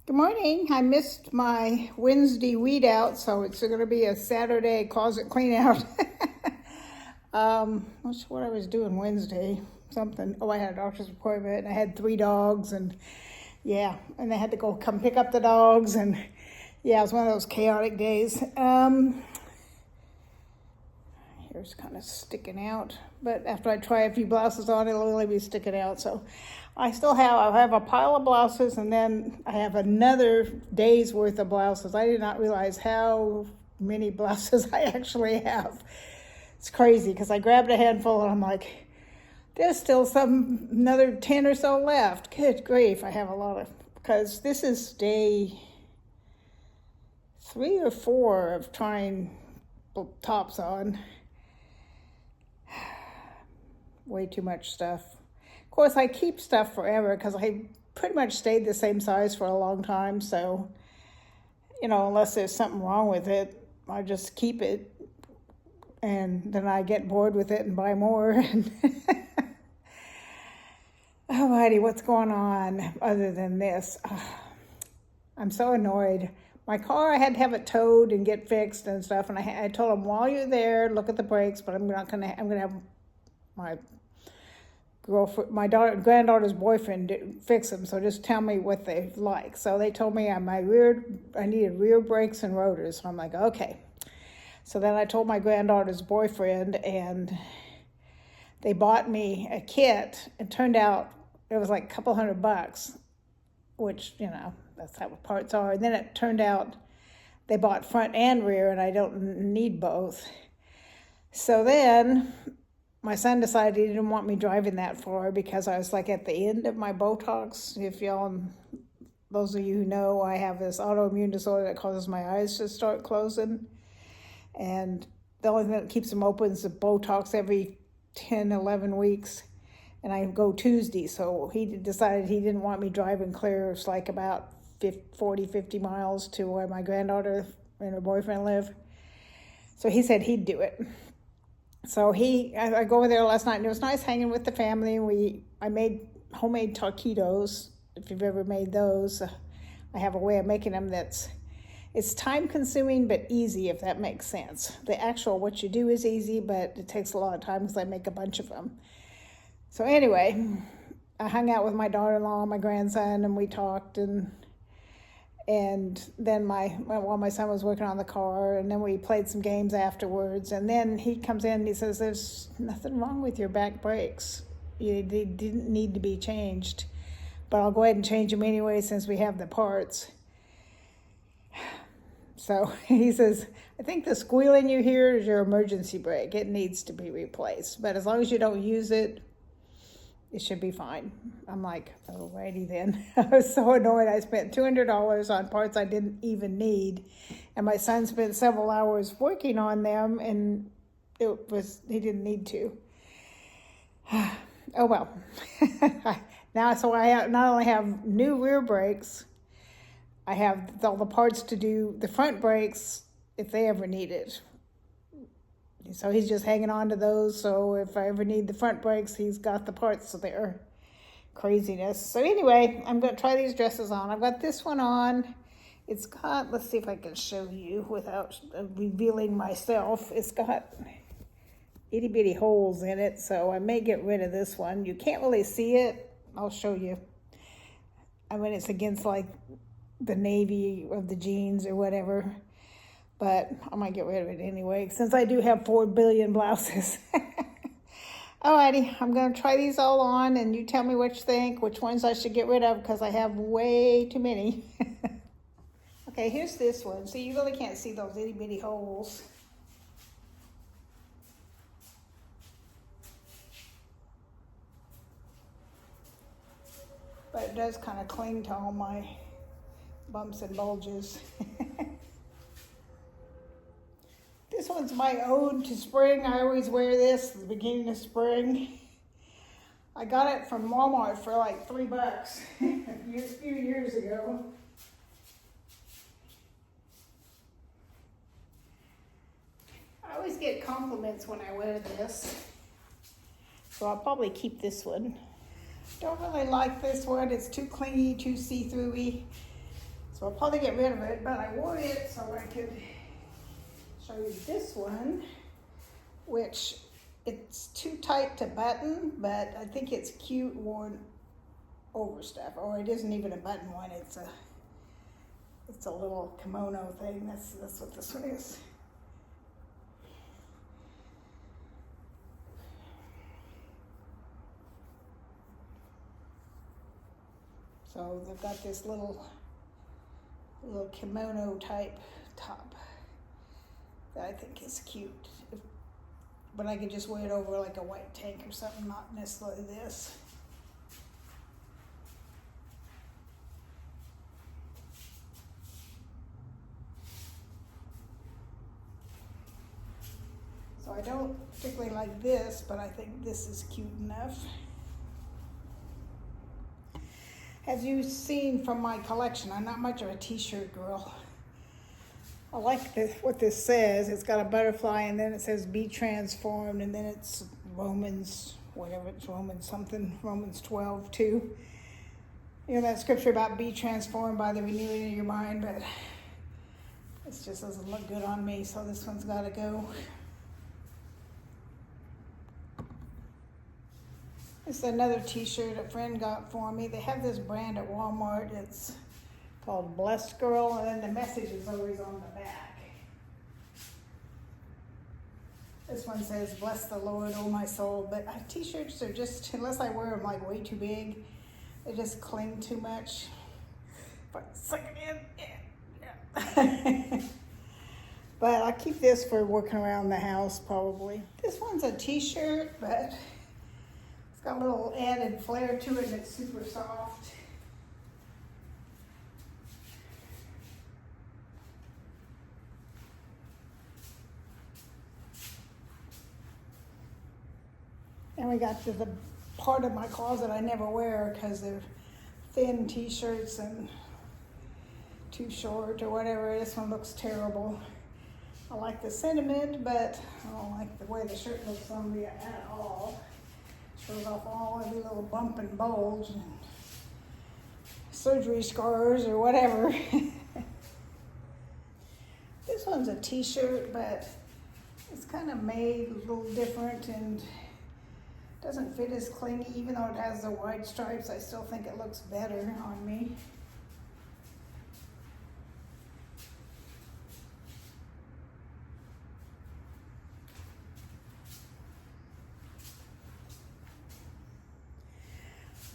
Good morning. I missed my Wednesday weed out, so it's going to be a Saturday closet clean out. What's what I was doing Wednesday? Something. Oh, I had a doctor's appointment, and I had 3 dogs, and yeah, and I had to go come pick up the dogs, and yeah, it was one of those chaotic days. Here's kind of sticking out, but after I try a few blouses on, it'll really be sticking out. So I have a pile of blouses, and then I have another day's worth of blouses. I did not realize how many blouses I actually have. It's crazy because I grabbed a handful and I'm like, there's still another 10 or so left. Good grief, I have a lot of, because this is day 3 or 4 of trying tops on. Way too much stuff. Of course, I keep stuff forever because I pretty much stayed the same size for a long time. So, unless there's something wrong with it, I just keep it. And then I get bored with it and buy more. Alrighty, what's going on other than this? I'm so annoyed. My car, I had to have it towed and get fixed and stuff. And I told them, while you're there, look at the brakes. But I'm going to have my granddaughter's boyfriend fix them, so just tell me what they like. So they told me I needed rear brakes and rotors. So I'm like, okay. So then I told my granddaughter's boyfriend, and they bought me a kit. It turned out it was like a couple $100, which, that's how parts are. And then it turned out they bought front and rear, and I don't need both. So then my son decided he didn't want me driving that far because I was like at the end of my Botox. If those of you who know, I have this autoimmune disorder that causes my eyes to start closing. And the only thing that keeps them open is the Botox every 10, 11 weeks. And I go Tuesday. So he decided he didn't want me driving clear. It's like about 40, 50 miles to where my granddaughter and her boyfriend live. So he said he'd do it. So I go over there last night, and it was nice hanging with the family. I made homemade taquitos. If you've ever made those, I have a way of making them it's time consuming but easy, if that makes sense. The actual what you do is easy, but it takes a lot of time because I make a bunch of them. So anyway, I hung out with my daughter-in-law and my grandson, and we talked, and then while my son was working on the car, and then we played some games afterwards. And then he comes in and he says, there's nothing wrong with your back brakes. They didn't need to be changed, but I'll go ahead and change them anyway since we have the parts. So he says, I think the squealing you hear is your emergency brake. It needs to be replaced, but as long as you don't use it, it should be fine. I'm like, alrighty then. I was so annoyed. I spent $200 on parts I didn't even need. And my son spent several hours working on them, and he didn't need to. Oh well. So I not only have new rear brakes, I have all the parts to do the front brakes if they ever need it. So he's just hanging on to those. So if I ever need the front brakes, he's got the parts there. Craziness. So anyway, I'm going to try these dresses on. I've got this one on. It's got, let's see if I can show you without revealing myself. It's got itty bitty holes in it. So I may get rid of this one. You can't really see it. I'll show you. I mean, it's against like the navy of the jeans or whatever. But I might get rid of it anyway, since I do have 4 billion blouses. Alrighty, I'm going to try these all on, and you tell me what you think, which ones I should get rid of, because I have way too many. Okay, here's this one. So you really can't see those itty bitty holes. But it does kind of cling to all my bumps and bulges. This one's my ode to spring. I always wear this at the beginning of spring. I got it from Walmart for like $3 a few years ago. I always get compliments when I wear this. So I'll probably keep this one. Don't really like this one. It's too clingy, too see-through-y. So I'll probably get rid of it, but I wore it so I could show you this one, which it's too tight to button, but I think it's cute worn over stuff. Or it isn't even a button one, it's a little kimono thing. That's what this one is. So they've got this little kimono type top that I think is cute. But I could just wear it over like a white tank or something, not necessarily this. So I don't particularly like this, but I think this is cute enough. As you've seen from my collection, I'm not much of a t-shirt girl. I like what this says. It's got a butterfly, and then it says be transformed, and then it's Romans, whatever it's Romans something, Romans 12:2. You know that scripture about be transformed by the renewing of your mind, but it just doesn't look good on me, so this one's got to go. This is another t-shirt a friend got for me. They have this brand at Walmart. It's called Blessed Girl, and then the message is always on the back. This one says, bless the Lord, oh my soul. But t-shirts are just, unless I wear them like way too big, they just cling too much. But suck it in. Yeah. But I'll keep this for working around the house probably. This one's a t-shirt, but it's got a little added flair to it, and it's super soft. And we got to the part of my closet I never wear because they're thin t-shirts and too short or whatever. This one looks terrible. I like the sentiment, but I don't like the way the shirt looks on me at all. Shows off all every little bump and bulge and surgery scars or whatever. This one's a t-shirt, but it's kind of made a little different and doesn't fit as clingy. Even though it has the wide stripes, I still think it looks better on me.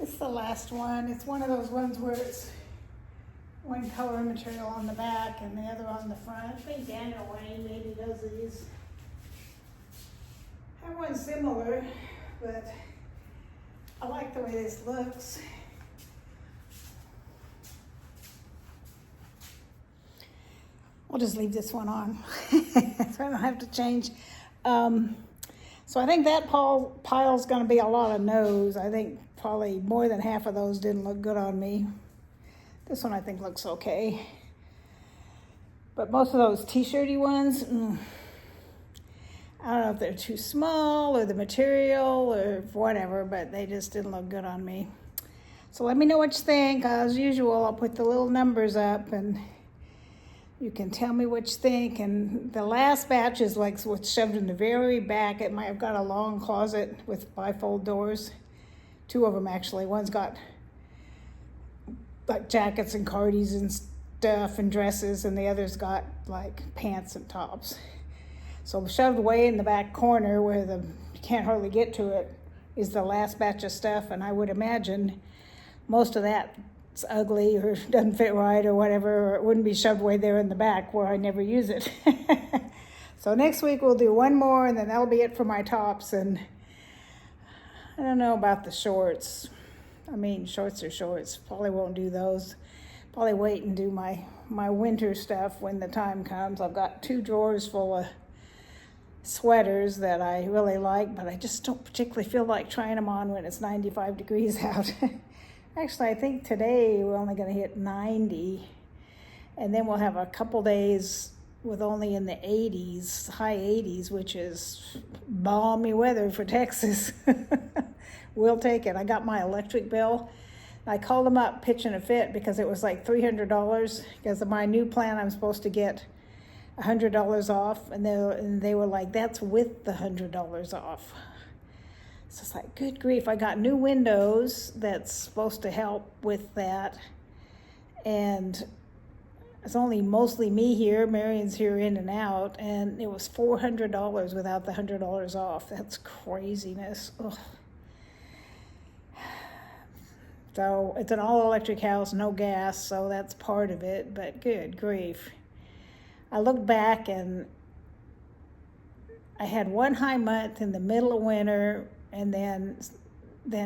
This is the last one. It's one of those ones where it's one color material on the back and the other on the front. I think Daniel Wayne maybe does these. I have one similar, but I like the way this looks. I'll just leave this one on so I don't have to change. So I think that pile's going to be a lot of no's. I think probably more than half of those didn't look good on me. This one I think looks okay. But most of those t-shirty ones, I don't know if they're too small or the material or whatever, but they just didn't look good on me. So let me know what you think. As usual, I'll put the little numbers up and you can tell me what you think. And the last batch is like what's shoved in the very back. I've got a long closet with bifold doors. Two of them actually. One's got like jackets and cardies and stuff and dresses, and the other's got like pants and tops. So shoved away in the back corner where you can't hardly get to it is the last batch of stuff, and I would imagine most of that's ugly or doesn't fit right or whatever, or it wouldn't be shoved away there in the back where I never use it. So next week we'll do one more, and then that'll be it for my tops. And I don't know about the shorts. I mean, shorts are shorts. Probably won't do those. Probably wait and do my winter stuff when the time comes. I've got 2 drawers full of sweaters that I really like, but I just don't particularly feel like trying them on when it's 95 degrees out. Actually, I think today we're only going to hit 90, and then we'll have a couple days with only in the 80s, high 80s, which is balmy weather for Texas. We'll take it. I got my electric bill I called them up pitching a fit because it was like $300 because of my new plan. I'm supposed to get $100 off, and they were like, that's with the $100 off. So it's like, good grief, I got new windows that's supposed to help with that, and it's only mostly me here. Marion's here in and out, and it was $400 without the $100 off. That's craziness. Ugh. So it's an all-electric house, no gas, so that's part of it, but good grief. I looked back and I had one high month in the middle of winter, and then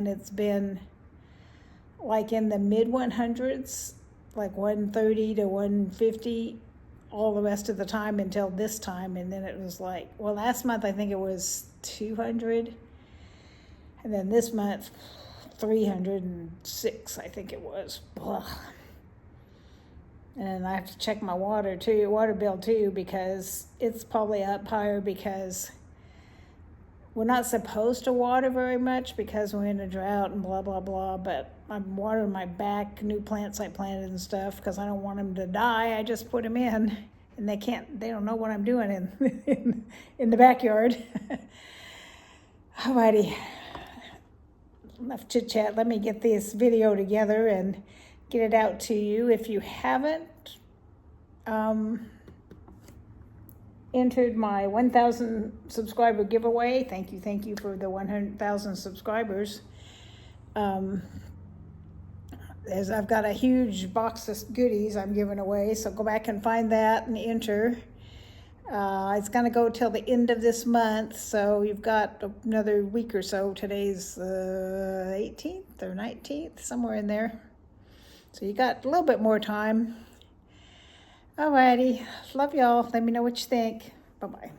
it's been like in the mid 100s, like 130 to 150 all the rest of the time until this time. And then it was like, well, last month I think it was 200, and then this month 306, I think it was. Ugh. And I have to check my water bill too, because it's probably up higher because we're not supposed to water very much because we're in a drought and blah, blah, blah. But I'm watering my back new plants I planted and stuff because I don't want them to die. I just put them in, and they don't know what I'm doing in the backyard. Alrighty. Enough chit chat. Let me get this video together and get it out to you. If you haven't entered my 1,000 subscriber giveaway, thank you for the 100,000 subscribers. I've got a huge box of goodies I'm giving away, so go back and find that and enter. It's going to go till the end of this month, so you've got another week or so. Today's the 18th or 19th, somewhere in there. So you got a little bit more time. Alrighty, love y'all. Let me know what you think. Bye-bye.